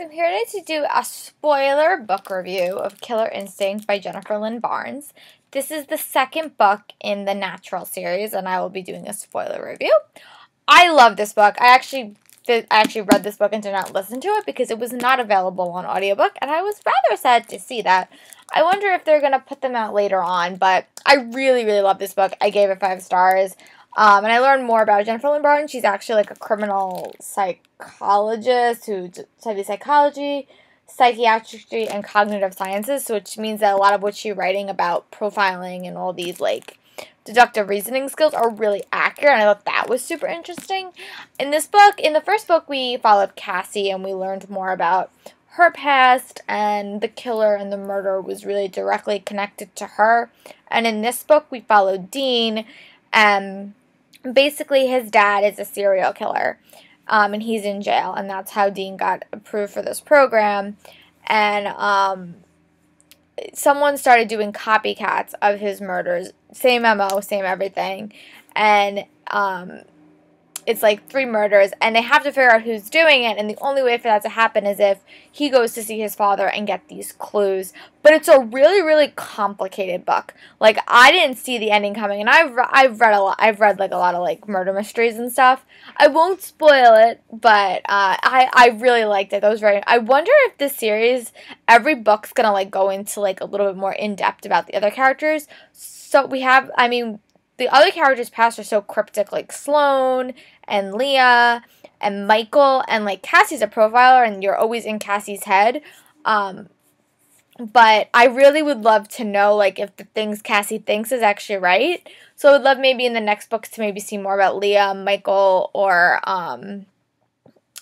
I'm here today to do a spoiler book review of Killer Instinct by Jennifer Lynn Barnes. This is the second book in the Natural series, and I will be doing a spoiler review. I love this book. I actually read this book and did not listen to it because it was not available on audiobook, and I was rather sad to see that. I wonder if they're going to put them out later on, but I really, really love this book. I gave it 5 stars. And I learned more about Jennifer Lynn Barnes. She's actually like a criminal psychologist who studies psychology, psychiatry, and cognitive sciences, so which means that a lot of what she's writing about profiling and all these like deductive reasoning skills are really accurate, and I thought that was super interesting. In this book, in the first book, we followed Cassie, and we learned more about her past, and the killer and the murder was really directly connected to her. And in this book, we followed Dean, and basically his dad is a serial killer, and he's in jail, and that's how Dean got approved for this program. And someone started doing copycats of his murders, same MO, same everything, and it's like 3 murders, and they have to figure out who's doing it, and the only way for that to happen is if he goes to see his father and get these clues. But it's a really, really complicated book. Like, I didn't see the ending coming, and I've read like a lot of like murder mysteries and stuff. I won't spoil it, but I really liked it. That was very. I wonder if this series, every book's gonna like go into like a little bit more in depth about the other characters. So we have, I mean, the other characters' past are so cryptic, like Sloane and Leah and Michael, and like Cassie's a profiler, and you're always in Cassie's head. But I really would love to know like if the things Cassie thinks is actually right. So I would love maybe in the next books to maybe see more about Leah, Michael, or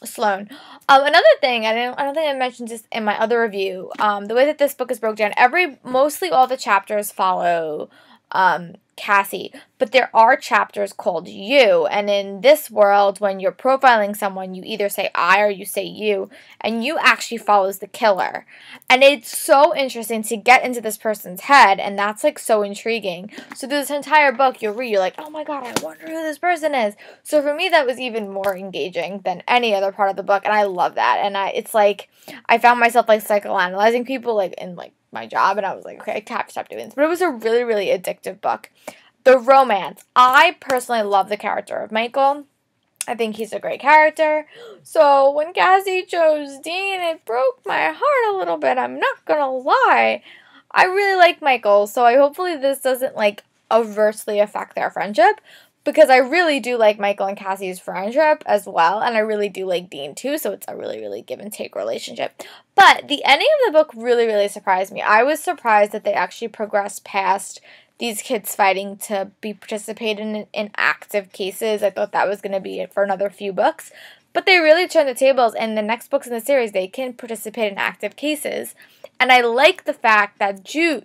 Sloane. Another thing, I don't think I mentioned this in my other review. The way that this book is broke down, mostly all the chapters follow Cassie, but there are chapters called you, and in this world, when you're profiling someone, you either say I or you say you, and you actually follows the killer. And it's so interesting to get into this person's head, and that's like so intriguing. So through this entire book, you're like, oh my god, I wonder who this person is. So for me, that was even more engaging than any other part of the book, and I love that. And it's like, I found myself like psychoanalyzing people like in like my job, and I was like, okay, I have to stop doing this. But it was a really, really addictive book. The romance. I personally love the character of Michael. I think he's a great character. So when Cassie chose Dean, it broke my heart a little bit. I'm not gonna lie. I really like Michael, so hopefully this doesn't like adversely affect their friendship, because I really do like Michael and Cassie's friendship as well, and I really do like Dean too, so it's a really, really give and take relationship. But the ending of the book really, really surprised me. I was surprised that they actually progressed past these kids fighting to be participating in active cases. I thought that was going to be it for another few books. But they really turned the tables, and the next books in the series, they can participate in active cases. And I like the fact that Jude,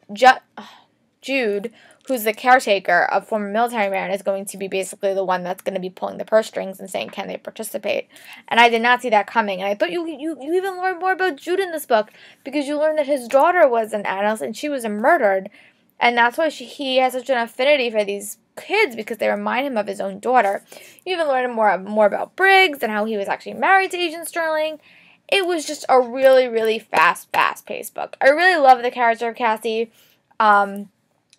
who's the caretaker of former military man, is going to be basically the one that's going to be pulling the purse strings and saying, can they participate? And I did not see that coming. And I thought you even learned more about Jude in this book, because you learned that his daughter was an adult and she was murdered. And that's why he has such an affinity for these kids, because they remind him of his own daughter. You even learn more about Briggs and how he was actually married to Agent Sterling. It was just a really, really fast-paced book. I really love the character of Cassie. And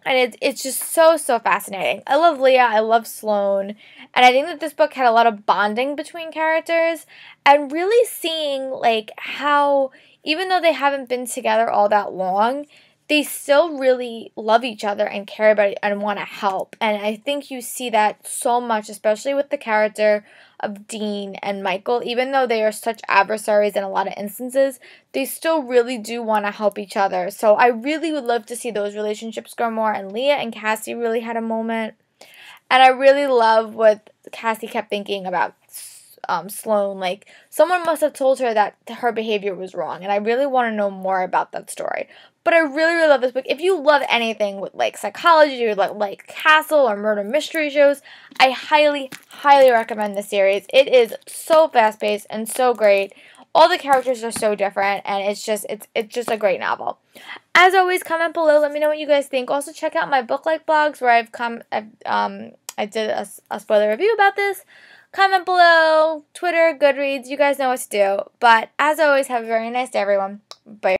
it's just so fascinating. I love Leah. I love Sloane. And I think that this book had a lot of bonding between characters, and really seeing like how, even though they haven't been together all that long, they still really love each other and care about it and want to help. And I think you see that so much, especially with the character of Dean and Michael. Even though they are such adversaries in a lot of instances, they still really do want to help each other. So I really would love to see those relationships grow more. And Leah and Cassie really had a moment. And I really love what Cassie kept thinking about Sloane. Like, someone must have told her that her behavior was wrong. And I really want to know more about that story. But I really, really love this book. If you love anything with like psychology or like castle or murder mystery shows, I highly, highly recommend this series. It is so fast-paced and so great. All the characters are so different, and it's just a great novel. As always, comment below. Let me know what you guys think. Also, check out my book like blogs where I did a spoiler review about this. comment below, Twitter, Goodreads, you guys know what to do. But as always, have a very nice day, everyone. Bye.